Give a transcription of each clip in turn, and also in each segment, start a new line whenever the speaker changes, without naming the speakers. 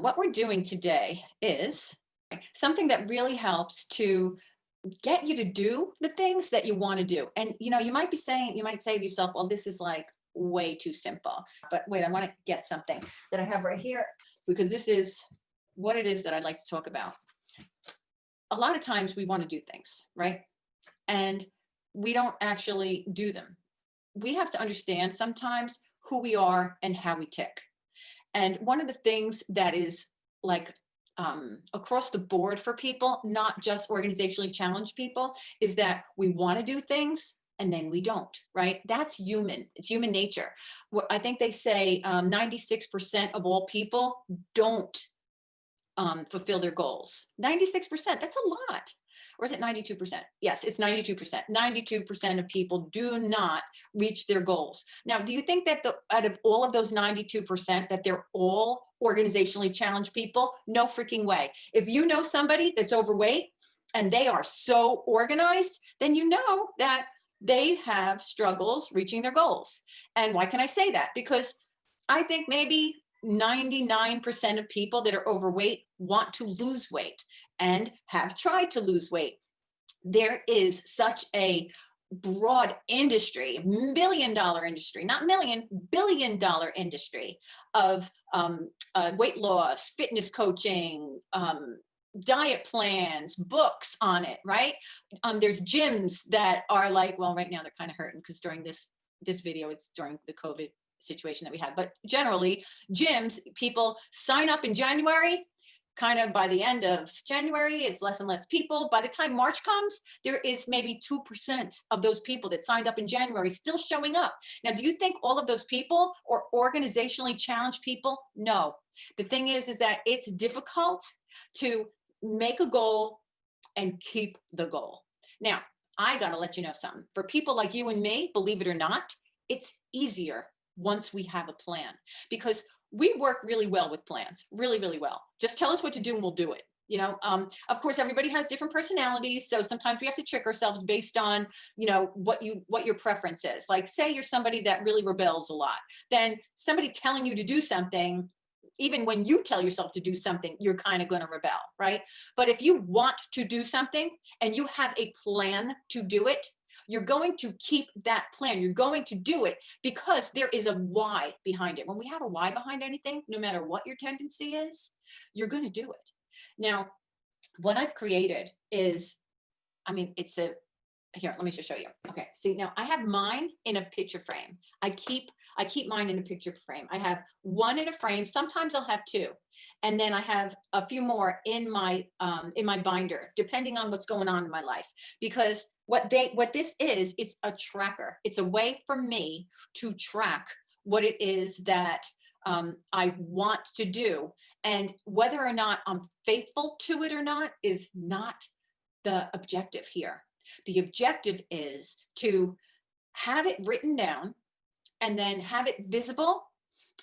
What we're doing today is something that really helps to get you to do the things that you want to do. And you might say to yourself, well, this is like way too simple. But wait, I want to get something that I have right here because this is what it is that I'd like to talk about. A lot of times we want to do things, right? And we don't actually do them. We have to understand sometimes who we are and how we tick. And one of the things that is like across the board for people, not just organizationally challenged people, is that we want to do things and then we don't, right? That's human. It's human nature. I think they say 96% of all people don't fulfill their goals. 96%, that's a lot. Or is it 92%? Yes, it's 92%. 92% of people do not reach their goals. Now, do you think that out of all of those 92%, that they're all organizationally challenged people? No freaking way. If you know somebody that's overweight and they are so organized, then you know that they have struggles reaching their goals. And why can I say that? Because I think maybe 99% of people that are overweight want to lose weight and have tried to lose weight. There is such a broad industry, $1 billion industry, not million, $1 billion industry of weight loss, fitness coaching, diet plans, books on it, right? There's gyms that are like, well, right now they're kind of hurting because during this video, it's during the COVID situation that we had. But generally, gyms, people sign up in January. Kind of by the end of January, it's less and less people. By the time March comes, there is maybe 2% of those people that signed up in January still showing up. Now, do you think all of those people are organizationally challenged people? No. The thing is that it's difficult to make a goal and keep the goal. Now, I got to let you know something. For people like you and me, believe it or not, it's easier once we have a plan, because we work really well with plans, really, really well. Just tell us what to do and we'll do it. Of course, everybody has different personalities. So sometimes we have to trick ourselves based on, what your preference is. Like, say you're somebody that really rebels a lot, then somebody telling you to do something, even when you tell yourself to do something, you're kind of going to rebel, right? But if you want to do something and you have a plan to do it, you're going to keep that plan. You're going to do it because there is a why behind it. When we have a why behind anything, no matter what your tendency is, you're going to do it. Now, what I've created is, here, let me just show you. Okay, see, now I have mine in a picture frame. I keep mine in a picture frame. I have one in a frame. Sometimes I'll have two. And then I have a few more in my binder, depending on what's going on in my life. Because what this is, it's a tracker. It's a way for me to track what it is that I want to do. And whether or not I'm faithful to it or not is not the objective here. The objective is to have it written down and then have it visible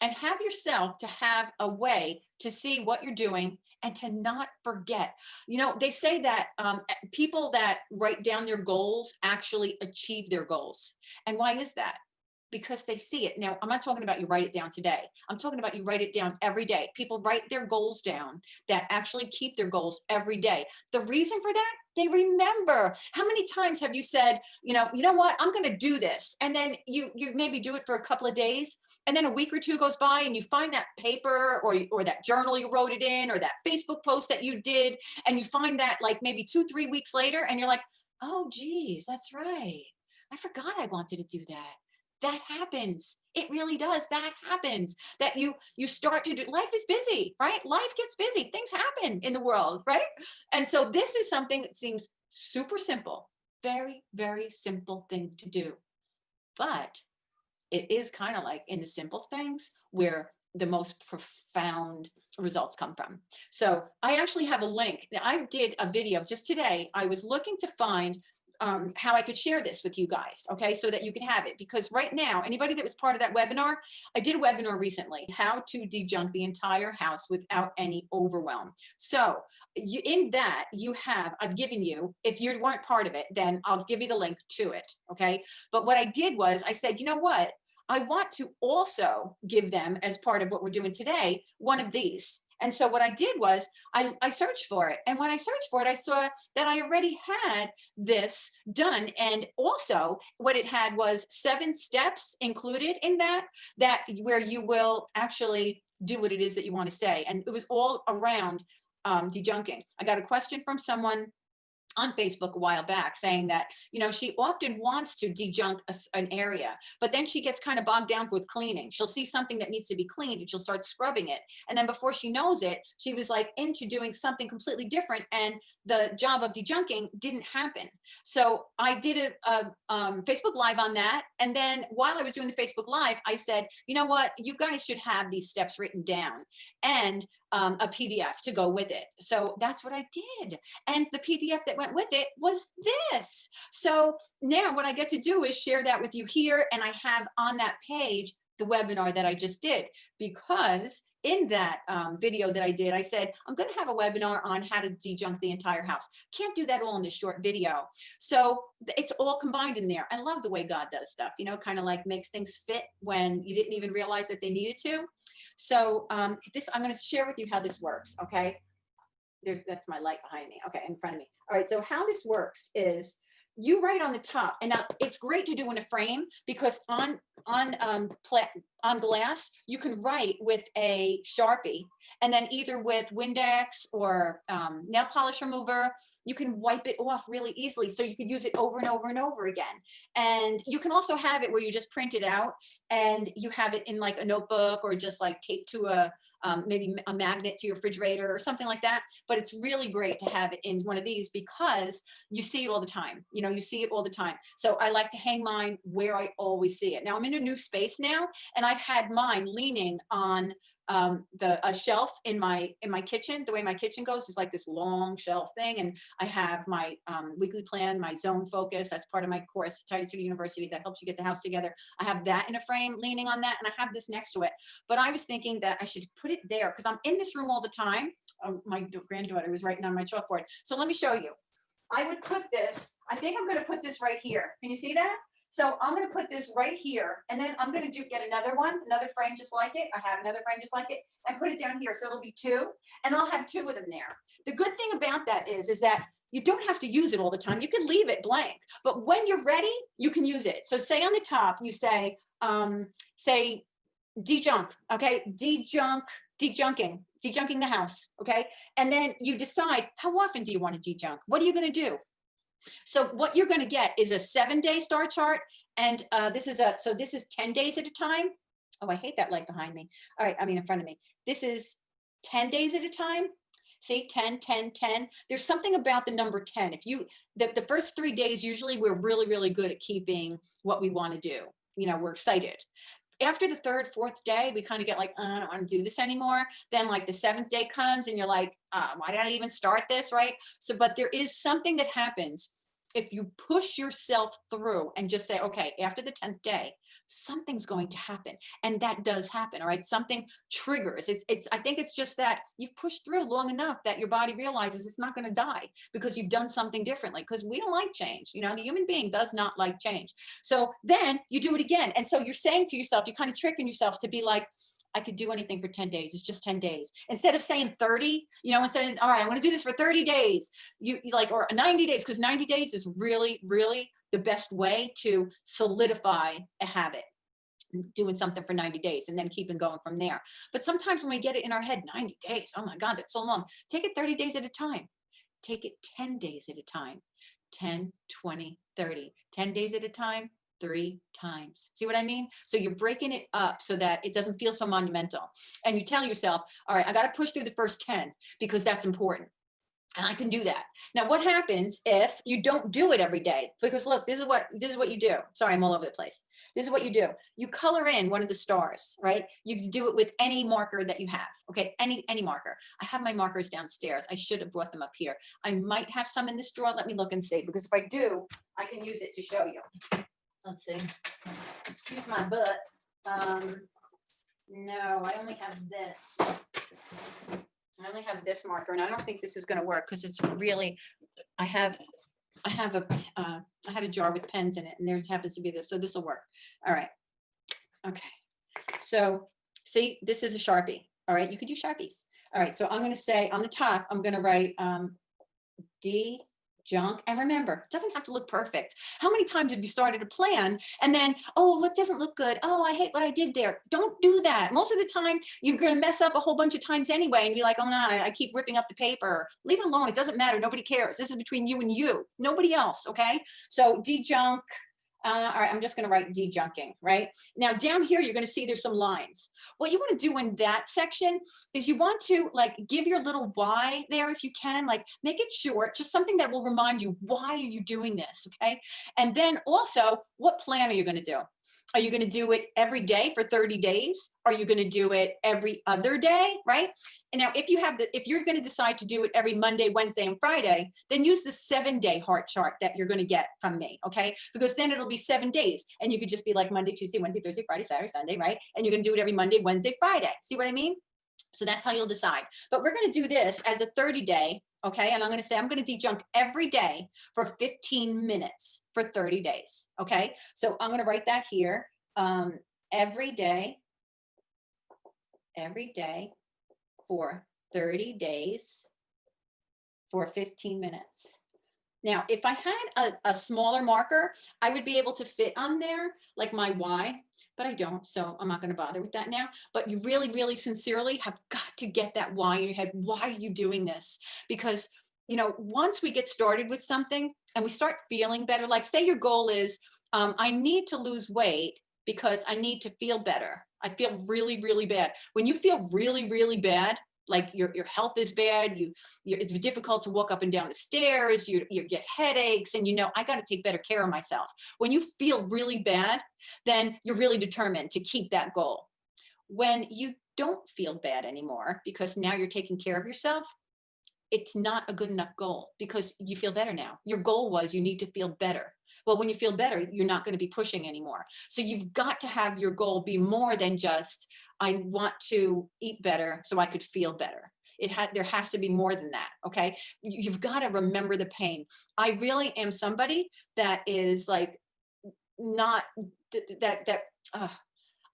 and have yourself to have a way to see what you're doing and to not forget. They say that people that write down their goals actually achieve their goals. And why is that? Because they see it. Now, I'm not talking about you write it down today. I'm talking about you write it down every day. People write their goals down that actually keep their goals every day. The reason for that, they remember. How many times have you said, you know what, I'm going to do this. And then you maybe do it for a couple of days. And then a week or two goes by and you find that paper or that journal you wrote it in or that Facebook post that you did. And you find that like maybe 2-3 weeks later and you're like, oh, geez, that's right. I forgot I wanted to do that. That happens. It really does. That happens. That you start to do. Life is busy, right? Life gets busy. Things happen in the world, right? And so this is something that seems super simple, very, very simple thing to do. But it is kind of like in the simple things where the most profound results come from. So I actually have a link. I did a video just today. I was looking to find how I could share this with you guys, okay, so that you can have it. Because right now, anybody that was part of that webinar, I did a webinar recently, how to dejunk the entire house without any overwhelm. So in that, I've given you, if you weren't part of it, then I'll give you the link to it, okay? But what I did was I said, you know what? I want to also give them, as part of what we're doing today, one of these. And so what I did was I searched for it. And when I searched for it, I saw that I already had this done. And also what it had was 7 steps included in that, where you will actually do what it is that you want to say. And it was all around dejunking. I got a question from someone on Facebook a while back saying that, she often wants to dejunk an area, but then she gets kind of bogged down with cleaning. She'll see something that needs to be cleaned and she'll start scrubbing it. And then before she knows it, she was like into doing something completely different. And the job of dejunking didn't happen. So I did a Facebook Live on that. And then while I was doing the Facebook Live, I said, you know what, you guys should have these steps written down and a PDF to go with it. So that's what I did. And the PDF that went with it was this. So now what I get to do is share that with you here. And I have on that page the webinar that I just did, because in that video that I did, I said, I'm going to have a webinar on how to dejunk the entire house. Can't do that all in this short video. So it's all combined in there. I love the way God does stuff, kind of like makes things fit when you didn't even realize that they needed to. So I'm going to share with you how this works. Okay. That's my light behind me. Okay. In front of me. All right. So how this works is you write on the top, and now it's great to do in a frame, because on glass, you can write with a Sharpie, and then either with Windex or nail polish remover, you can wipe it off really easily. So you could use it over and over and over again. And you can also have it where you just print it out and you have it in like a notebook, or just like taped to maybe a magnet to your refrigerator or something like that. But it's really great to have it in one of these, because you see it all the time. You see it all the time. So I like to hang mine where I always see it. Now I'm in a new space now, and I've had mine leaning on a shelf in my kitchen. The way my kitchen goes is like this long shelf thing, and I have my weekly plan, my zone focus. That's part of my course, Tutor University, that helps you get the house together. I have that in a frame leaning on that, and I have this next to it. But I was thinking that I should put it there because I'm in this room all the time. My granddaughter was writing on my chalkboard. So let me show you. I would put this, I think I'm going to put this right here. Can you see that? So I'm going to put this right here, and then I'm going to get another one, another frame just like it. I have another frame just like it, and put it down here. So it'll be 2, and I'll have 2 of them there. The good thing about that is that you don't have to use it all the time. You can leave it blank, but when you're ready, you can use it. So say on the top, you say dejunk, okay? Dejunking the house, okay? And then you decide, how often do you want to dejunk? What are you going to do? So what you're going to get is a 7-day star chart. And this is 10 days at a time. Oh, I hate that light behind me. All right. I mean, in front of me. This is 10 days at a time. See, 10, 10, 10. There's something about the number 10. If you, the first 3 days, usually we're really, really good at keeping what we want to do. We're excited. After the 3rd, 4th day, we kind of get like, I don't want to do this anymore. Then like the 7th day comes and you're like, why did I even start this, right? So, but there is something that happens if you push yourself through and just say, okay, after the 10th day, something's going to happen. And that does happen, all right? Something triggers. I think it's just that you've pushed through long enough that your body realizes it's not going to die because you've done something differently, because we don't like change. The human being does not like change. So then you do it again. And so you're saying to yourself, you're kind of tricking yourself to be like, I could do anything for 10 days. It's just 10 days. Instead of saying 30, instead of, all right, I want to do this for 30 days, you like, or 90 days, because 90 days is really, really the best way to solidify a habit. Doing something for 90 days and then keeping going from there. But sometimes when we get it in our head, 90 days, oh my God, that's so long. Take it 30 days at a time. Take it 10 days at a time. 10, 20, 30. 10 days at a time. 3 times. See what I mean? So you're breaking it up so that it doesn't feel so monumental. And you tell yourself, all right, I got to push through the first 10 because that's important. And I can do that. Now, what happens if you don't do it every day? Because look, this is what you do. Sorry, I'm all over the place. This is what you do. You color in one of the stars, right? You can do it with any marker that you have. Okay, any marker. I have my markers downstairs. I should have brought them up here. I might have some in this drawer. Let me look and see, because if I do, I can use it to show you. Let's see. Excuse my butt. No, I only have this. I only have this marker, and I don't think this is going to work because it's really, I had a jar with pens in it, and there happens to be this, so this will work. All right. Okay. So see, this is a Sharpie. All right. You could use Sharpies. All right, so I'm going to say on the top, I'm going to write D junk. And remember, it doesn't have to look perfect. How many times have you started a plan and then, oh, it doesn't look good. Oh, I hate what I did there. Don't do that. Most of the time, you're going to mess up a whole bunch of times anyway and be like, oh, no, I keep ripping up the paper. Leave it alone. It doesn't matter. Nobody cares. This is between you and you. Nobody else. Okay. So de-junk. All right, I'm just going to write de-junking, right? Now down here, you're going to see there's some lines. What you want to do in that section is you want to like give your little why there if you can, like make it short, just something that will remind you, why are you doing this, okay? And then also, what plan are you going to do? Are you going to do it every day for 30 days? Are you going to do it every other day, right? And now if you're going to decide to do it every Monday, Wednesday, and Friday, then use the 7-day heart chart that you're going to get from me, okay? Because then it'll be 7 days and you could just be like Monday, Tuesday, Wednesday, Thursday, Friday, Saturday, Sunday, right? And you're going to do it every Monday, Wednesday, Friday. See what I mean? So that's how you'll decide. But we're going to do this as a 30-day, okay? And I'm going to say I'm going to de-junk every day for 15 minutes for 30 days, okay? So I'm going to write that here. Every day for 30 days for 15 minutes. Now, if I had a smaller marker, I would be able to fit on there like my why, but I don't, so I'm not going to bother with that now. But you really, really sincerely have got to get that why in your head. Why are you doing this? Because, you know, once we get started with something and we start feeling better, like say your goal is, I need to lose weight because I need to feel better. I feel really, really bad. When you feel really, really bad, like your health is bad, it's difficult to walk up and down the stairs, you get headaches, and you know, I got to take better care of myself. When you feel really bad, then you're really determined to keep that goal. When you don't feel bad anymore, because now you're taking care of yourself, it's not a good enough goal because you feel better now. Your goal was you need to feel better. Well, when you feel better, you're not going to be pushing anymore. So you've got to have your goal be more than just, I want to eat better so I could feel better. There has to be more than that. Okay. You've got to remember the pain. I really am somebody that is like, not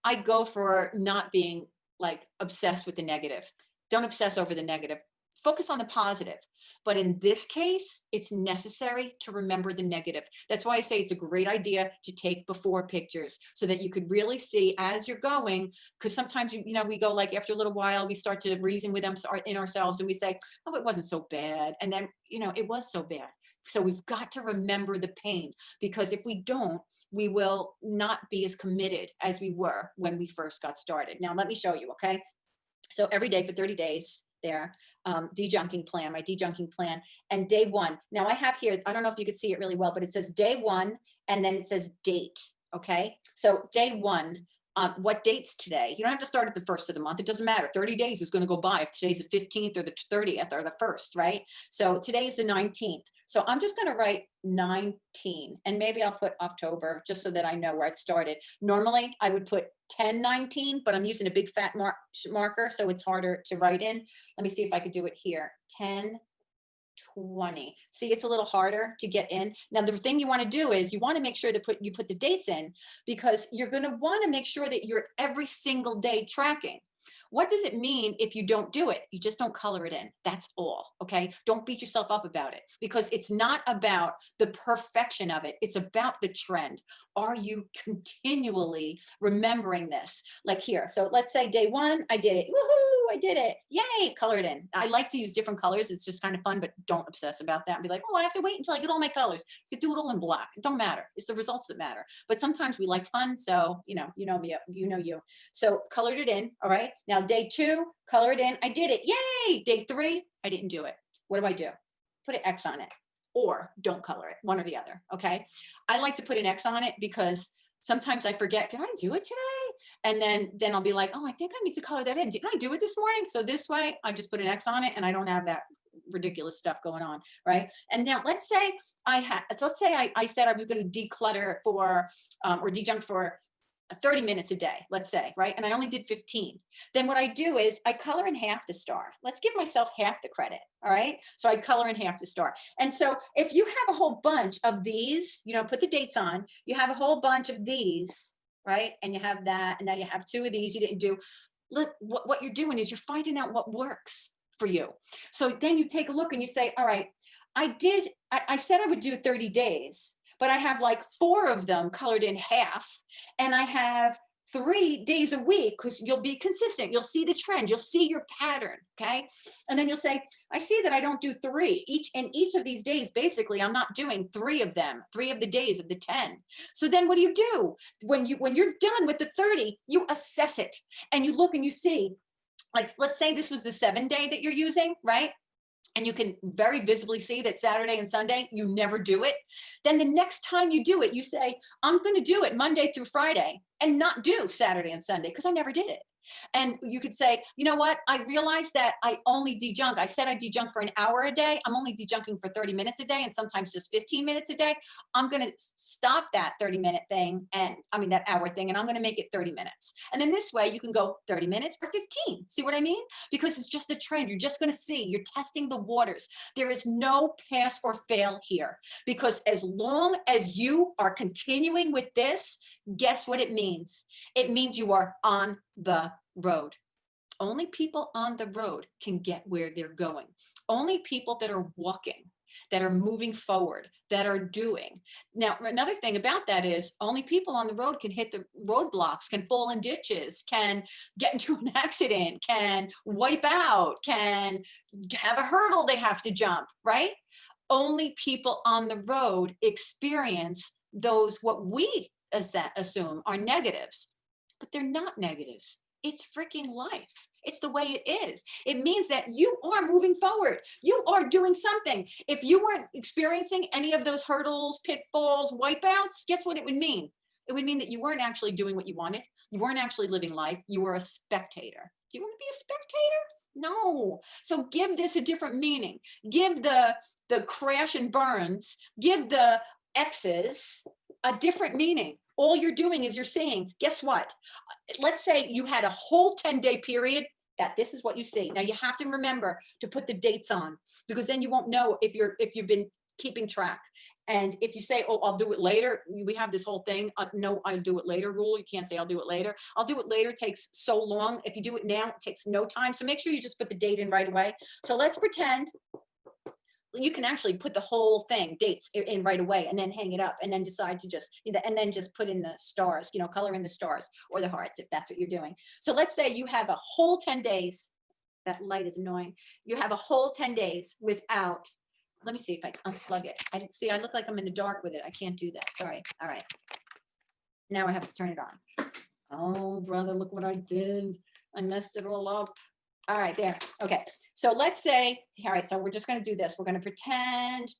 I go for not being like obsessed with the negative. Don't obsess over the negative. Focus on the positive. But in this case, it's necessary to remember the negative. That's why I say it's a great idea to take before pictures so that you could really see as you're going, because sometimes, you know, we go like after a little while, we start to reason with them in ourselves and we say, oh, it wasn't so bad. And then, you know, it was so bad. So we've got to remember the pain, because if we don't, we will not be as committed as we were when we first got started. Now, let me show you, okay? So every day for 30 days there, de-junking plan, my de-junking plan, and day one. Now I have here, I don't know if you could see it really well, but it says day one, and then it says date, okay? So day one, what date's today? You don't have to start at the first of the month. It doesn't matter. 30 days is going to go by if today's the 15th or the 30th or the 1st, right? So today is the 19th. So I'm just going to write 19, and maybe I'll put October just so that I know where it started. Normally I would put 10/19, but I'm using a big fat marker, so it's harder to write in. Let me see if I could do it here. 10/20. See, it's a little harder to get in. Now, the thing you want to do is you want to make sure that you put the dates in, because you're going to want to make sure that you're every single day tracking. What does it mean if you don't do it? You just don't color it in. That's all, okay? Don't beat yourself up about it, because it's not about the perfection of it. It's about the trend. Are you continually remembering this? Like here, so let's say day one, I did it. Woohoo, I did it. Yay, color it in. I like to use different colors. It's just kind of fun, but don't obsess about that and be like, oh, I have to wait until I get all my colors. You could do it all in black. It don't matter. It's the results that matter. But sometimes we like fun, so you know me, you know you. So colored it in, all right? Now day two, color it in. I did it. Yay! Day three, I didn't do it. What do? Put an X on it, or don't color it, one or the other, okay? I like to put an X on it because sometimes I forget, did I do it today? And then I'll be like, oh, I think I need to color that in. Didn't I do it this morning? So this way, I just put an X on it and I don't have that ridiculous stuff going on, right? And now let's say I said I was going to declutter for, or de-junk for 30 minutes a day, let's say, right? And I only did 15. Then what I do is I color in half the star. Let's give myself half the credit, all right? So I color in half the star. And so if you have a whole bunch of these, you know, put the dates on, you have a whole bunch of these, right? And you have that, and then you have 2 of these you didn't do. what you're doing is you're finding out what works for you. So then you take a look and you say, all right, I said I would do 30 days, but I have like 4 of them colored in half, and I have 3 days a week, because you'll be consistent. You'll see the trend, you'll see your pattern. Okay. And then you'll say, I see that I don't do 3 each of these days. Basically, I'm not doing 3 of them, 3 of the days of the 10. So then what do? When you're done with the 30, you assess it and you look and you see, like, let's say this was the 7-day that you're using, right? And you can very visibly see that Saturday and Sunday, you never do it. Then the next time you do it, you say, I'm going to do it Monday through Friday and not do Saturday and Sunday because I never did it. And you could say, you know what? I realized that I only dejunk. I said I dejunk for an hour a day. I'm only dejunking for 30 minutes a day and sometimes just 15 minutes a day. I'm going to stop that 30-minute thing, and I mean that hour thing, and I'm going to make it 30 minutes. And then this way you can go 30 minutes or 15. See what I mean? Because it's just a trend. You're just going to see, you're testing the waters. There is no pass or fail here, because as long as you are continuing with this, guess what it means? It means you are on the road. Only people on the road can get where they're going. Only people that are walking, that are moving forward, that are doing. Now, another thing about that is only people on the road can hit the roadblocks, can fall in ditches, can get into an accident, can wipe out, can have a hurdle they have to jump, right? Only people on the road experience those, what we assume are negatives, but they're not negatives. It's freaking life. It's the way it is. It means that you are moving forward. You are doing something. If you weren't experiencing any of those hurdles, pitfalls, wipeouts, guess what it would mean? It would mean that you weren't actually doing what you wanted. You weren't actually living life. You were a spectator. Do you want to be a spectator? No. So give this a different meaning. Give the crash and burns, give the X's a different meaning. All you're doing is you're saying, guess what? Let's say you had a whole 10-day period that this is what you see. Now you have to remember to put the dates on, because then you won't know if you've been keeping track. And if you say, oh, I'll do it later, we have this whole thing, no, I'll do it later rule. You can't say I'll do it later. I'll do it later takes so long. If you do it now, it takes no time. So make sure you just put the date in right away. So let's pretend you can actually put the whole thing, dates in right away, and then hang it up, and then decide to just, and then just put in the stars, color in the stars or the hearts if that's what you're doing. So let's say you have a whole 10 days. That light is annoying. You have a whole 10 days without, let me see if I can unplug it. I look like I'm in the dark with it. I can't do that. Sorry. All right. Now I have to turn it on. Oh, brother, look what I did. I messed it all up. All right, there. Okay. So let's say, all right, so we're just going to do this. We're going to pretend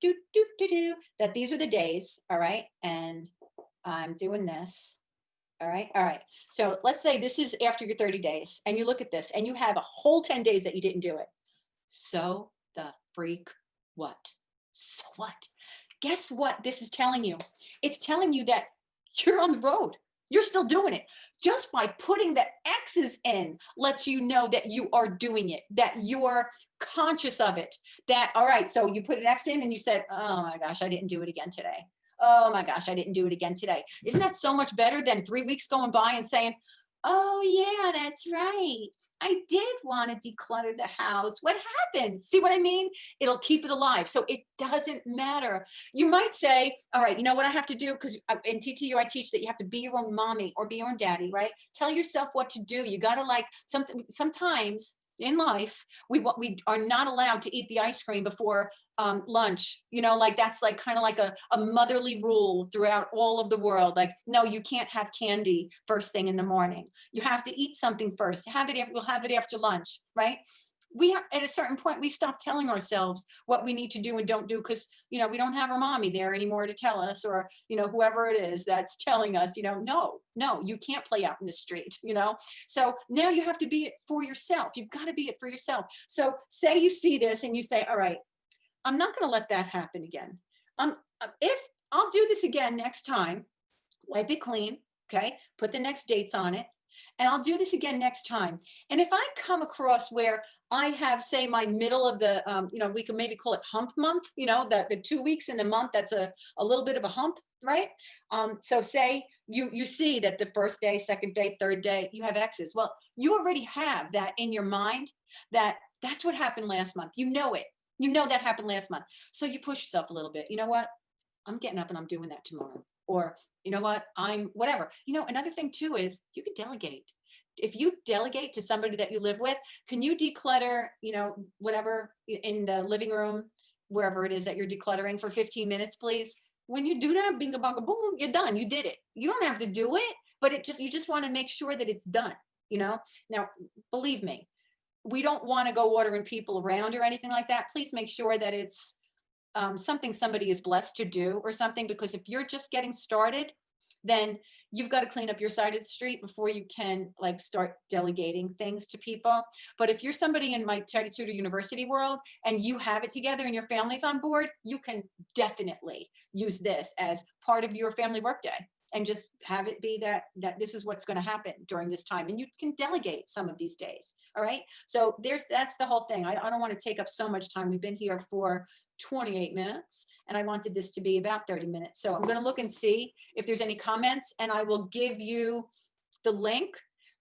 that these are the days. All right. And I'm doing this. All right. All right. So let's say this is after your 30 days and you look at this and you have a whole 10 days that you didn't do it. So the freak what? So what? Guess what this is telling you? It's telling you that you're on the road. You're still doing it. Just by putting the X's in lets you know that you are doing it, that you're conscious of it. That, all right, so you put an X in and you said, oh my gosh, I didn't do it again today. Oh my gosh, I didn't do it again today. Isn't that so much better than 3 weeks going by and saying, oh yeah, that's right. I did want to declutter the house. What happened? See what I mean? It'll keep it alive. So it doesn't matter. You might say, all right, you know what I have to do? Because in TTU, I teach that you have to be your own mommy or be your own daddy, right? Tell yourself what to do. You got to sometimes in life, we are not allowed to eat the ice cream before lunch, like that's like kind of like a motherly rule throughout all of the world. Like, no, you can't have candy first thing in the morning. You have to eat something first. We'll have it after lunch, right? We are at a certain point, we stop telling ourselves what we need to do and don't do because, we don't have our mommy there anymore to tell us, or, whoever it is that's telling us, no, you can't play out in the street, So now you have to be it for yourself. You've got to be it for yourself. So say you see this and you say, all right, I'm not going to let that happen again. If I'll do this again next time, wipe it clean, okay? Put the next dates on it. and I'll do this again next time. And if I come across where I have, say, my middle of the, we can maybe call it hump month, the 2 weeks in a month, that's a little bit of a hump, right? So say you see that the first day, second day, third day, you have X's. Well, you already have that in your mind that that's what happened last month. You know it. You know that happened last month. So you push yourself a little bit. You know what? I'm getting up and I'm doing that tomorrow. Or, you know what? I'm whatever. Another thing too is you can delegate. If you delegate to somebody that you live with, can you declutter, whatever in the living room, wherever it is that you're decluttering for 15 minutes, please? When you do that, bingo, bongo, boom, you're done. You did it. You don't have to do it, but you just want to make sure that it's done, Now, believe me, we don't want to go ordering people around or anything like that. Please make sure that it's something somebody is blessed to do or something, because if you're just getting started, then you've got to clean up your side of the street before you can like start delegating things to people. But if you're somebody in my Tidy Tutor University world and you have it together and your family's on board, you can definitely use this as part of your family workday and just have it be that this is what's going to happen during this time, and you can delegate some of these days. All right, so that's the whole thing. I don't want to take up so much time. We've been here for 28 minutes and I wanted this to be about 30 minutes. So I'm going to look and see if there's any comments, and I will give you the link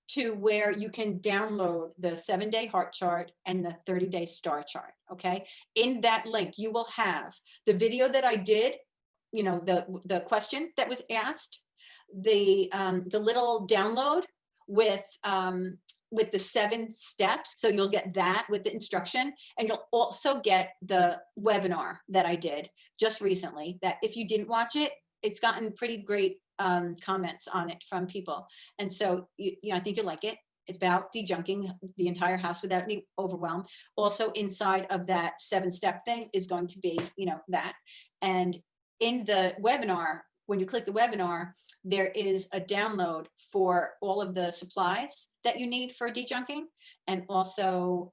to where you can download the 7-day heart chart and the 30-day star chart. Okay. In that link, you will have the video that I did, the question that was asked, the little download with the 7 steps. So you'll get that with the instruction, and you'll also get the webinar that I did just recently, that if you didn't watch it, it's gotten pretty great comments on it from people. And so, I think you'll like it. It's about dejunking the entire house without any overwhelm. Also inside of that 7-step thing is going to be, that. And in the webinar, when you click the webinar, there is a download for all of the supplies that you need for dejunking, and also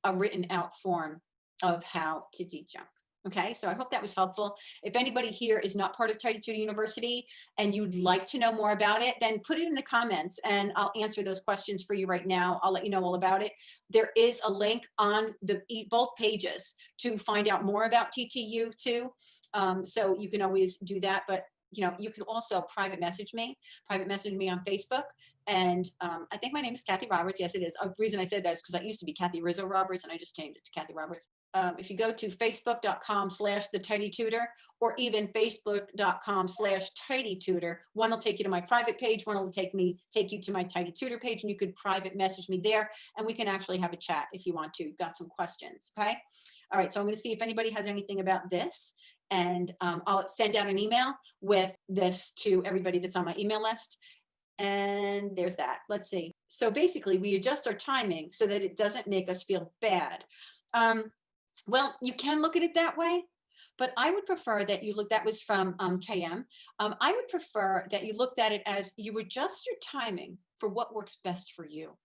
a written out form of how to dejunk. Okay, so I hope that was helpful. If anybody here is not part of Tidy Tutor University and you'd like to know more about it, then put it in the comments and I'll answer those questions for you right now. I'll let you know all about it. There is a link on both pages to find out more about TTU too. So you can always do that, but you can also private message me on Facebook. And I think my name is Kathy Roberts. Yes, it is. The reason I said that is because I used to be Kathy Rizzo Roberts and I just changed it to Kathy Roberts. If you go to facebook.com/thetidytutor or even facebook.com/tidytutor, one will take you to my private page, one will take you to my Tidy Tutor page, and you could private message me there and we can actually have a chat if you want to. Got some questions, okay? All right, so I'm going to see if anybody has anything about this, and I'll send out an email with this to everybody that's on my email list. And there's that. Let's see. So basically, we adjust our timing so that it doesn't make us feel bad. Well, you can look at it that way, but I would prefer that you look, that was from KM. I would prefer that you looked at it as you adjust your timing for what works best for you.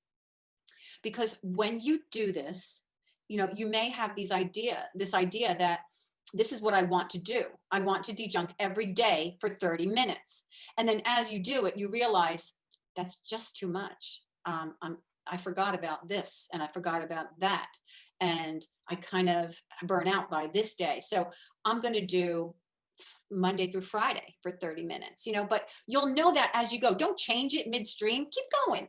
Because when you do this, you may have this idea that this is what I want to do. I want to dejunk every day for 30 minutes. And then as you do it, you realize that's just too much. I forgot about this and I forgot about that. And I kind of burn out by this day. So I'm going to do Monday through Friday for 30 minutes, but you'll know that as you go. Don't change it midstream. Keep going.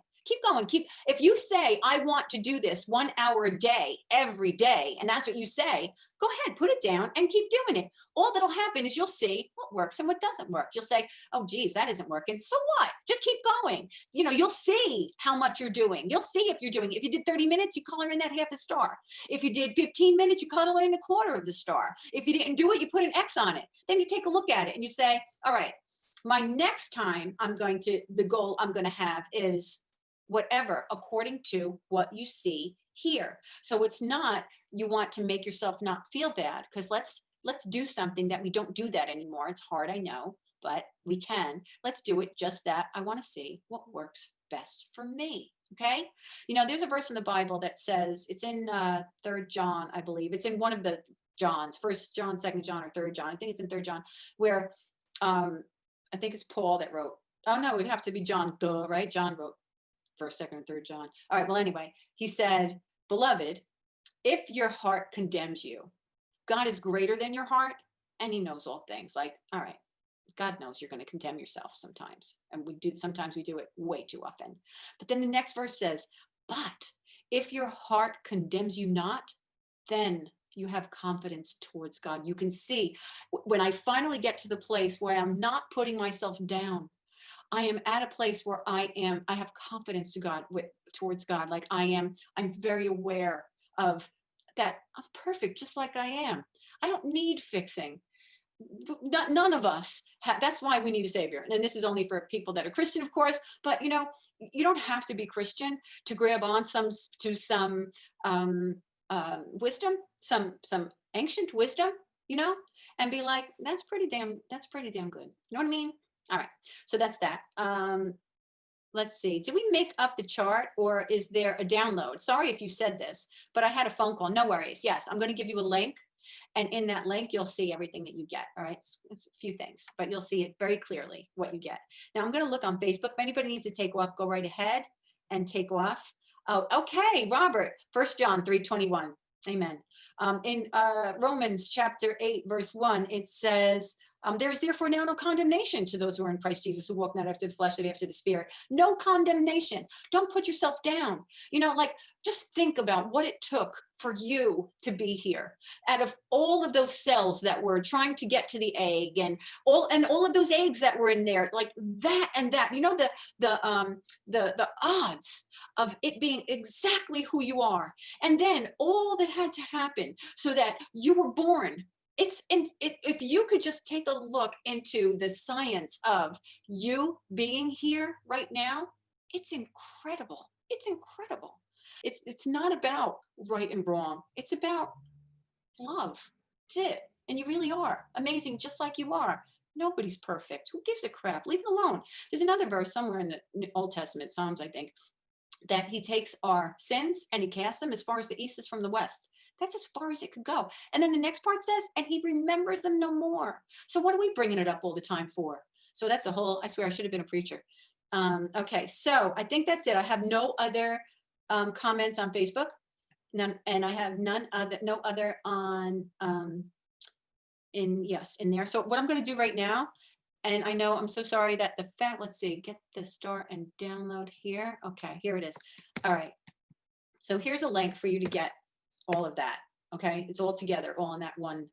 If you say, I want to do this 1 hour a day, every day, and that's what you say, go ahead, put it down and keep doing it. All that'll happen is you'll see what works and what doesn't work. You'll say, oh, geez, that isn't working. So what? Just keep going. You'll see how much you're doing. You'll see if you're doing it. If you did 30 minutes, you color in that half a star. If you did 15 minutes, you color in a quarter of the star. If you didn't do it, you put an X on it. Then you take a look at it and you say, all right, my next time the goal I'm going to have is whatever, according to what you see here. So it's not, you want to make yourself not feel bad, because let's do something that we don't do that anymore. It's hard, I know, but we can. Let's do it just that. I want to see what works best for me. Okay. There's a verse in the Bible that says, it's in 3rd John, I believe. It's in one of the Johns, 1st John, 2nd John, or 3rd John. I think it's in 3rd John, where I think it's Paul that wrote. Oh no, it'd have to be John, right? John wrote. first, second, and third John. All right. Well, anyway, he said, beloved, if your heart condemns you, God is greater than your heart and he knows all things. Like, all right, God knows you're going to condemn yourself sometimes. And sometimes we do it way too often. But then the next verse says, but if your heart condemns you not, then you have confidence towards God. You can see when I finally get to the place where I'm not putting myself down, I am at a place where I have confidence to God towards God. Like I'm very aware of that I'm perfect just like I am. I don't need fixing. None of us that's why we need a savior. And this is only for people that are Christian, of course, but you don't have to be Christian to grab on some um, wisdom, some ancient wisdom, and be like, that's pretty damn good. You know what I mean? All right. So that's that. Let's see. Did we make up the chart or is there a download? Sorry if you said this, but I had a phone call. No worries. Yes, I'm going to give you a link. And in that link, you'll see everything that you get. All right. It's a few things, but you'll see it very clearly what you get. Now I'm going to look on Facebook. If anybody needs to take off, go right ahead and take off. Oh, okay. Robert, 1 John 3:21. Amen. In Romans chapter 8, verse 1, it says, there is therefore now no condemnation to those who are in Christ Jesus, who walk not after the flesh, but after the Spirit. No condemnation. Don't put yourself down. Just think about what it took for you to be here. Out of all of those cells that were trying to get to the egg, and all of those eggs that were in there, like that and that. The odds of it being exactly who you are, and then all that had to happen so that you were born. If you could just take a look into the science of you being here right now, it's incredible. It's incredible. It's not about right and wrong. It's about love. That's it. And you really are amazing, just like you are. Nobody's perfect. Who gives a crap? Leave it alone. There's another verse somewhere in the Old Testament, Psalms, I think, that he takes our sins and he casts them as far as the east is from the west. That's as far as it could go. And then the next part says, and he remembers them no more. So what are we bringing it up all the time for? So that's a whole, I swear I should have been a preacher. Okay, so I think that's it. I have no other comments on Facebook. None, and I have no other on in there. So what I'm going to do right now, and I know I'm so sorry that let's see, get the start and download here. Okay, here it is. All right. So here's a link for you to get all of that. Okay, it's all together, all in that one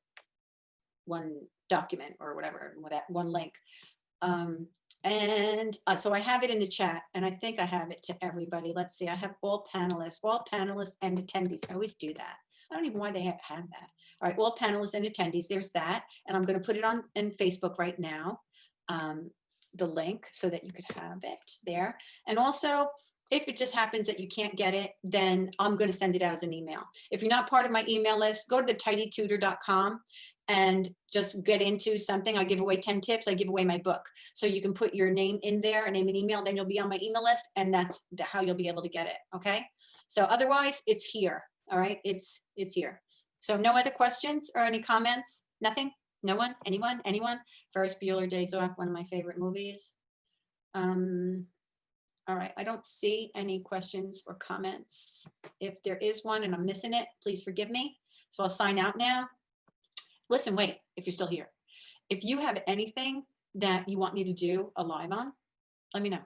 document or whatever, that one link. So I have it in the chat, and I think I have it to everybody. Let's see, I have all panelists and attendees. I always do that. I don't even know why they have that. All right, all panelists and attendees, there's that. And I'm going to put it on in Facebook right now, the link, so that you could have it there. And also, if it just happens that you can't get it, then I'm going to send it out as an email. If you're not part of my email list, go to the tidytutor.com and just get into something. I give away 10 tips. I give away my book. So you can put your name in there, a name and email, then you'll be on my email list, and that's how you'll be able to get it. Okay. So otherwise it's here. All right. It's here. So no other questions or any comments? Nothing? No one? Anyone? Ferris Bueller Days Off, one of my favorite movies. All right, I don't see any questions or comments. If there is one and I'm missing it, please forgive me. So I'll sign out now. Listen, wait, if you're still here. If you have anything that you want me to do a live on, let me know.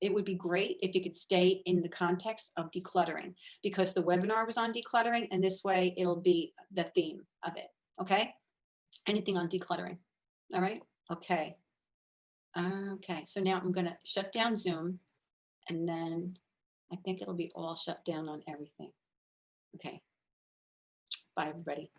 It would be great if you could stay in the context of decluttering, because the webinar was on decluttering, and this way it'll be the theme of it, okay? Anything on decluttering, all right? Okay. Okay, so now I'm going to shut down Zoom, and then I think it'll be all shut down on everything. Okay. Bye, everybody.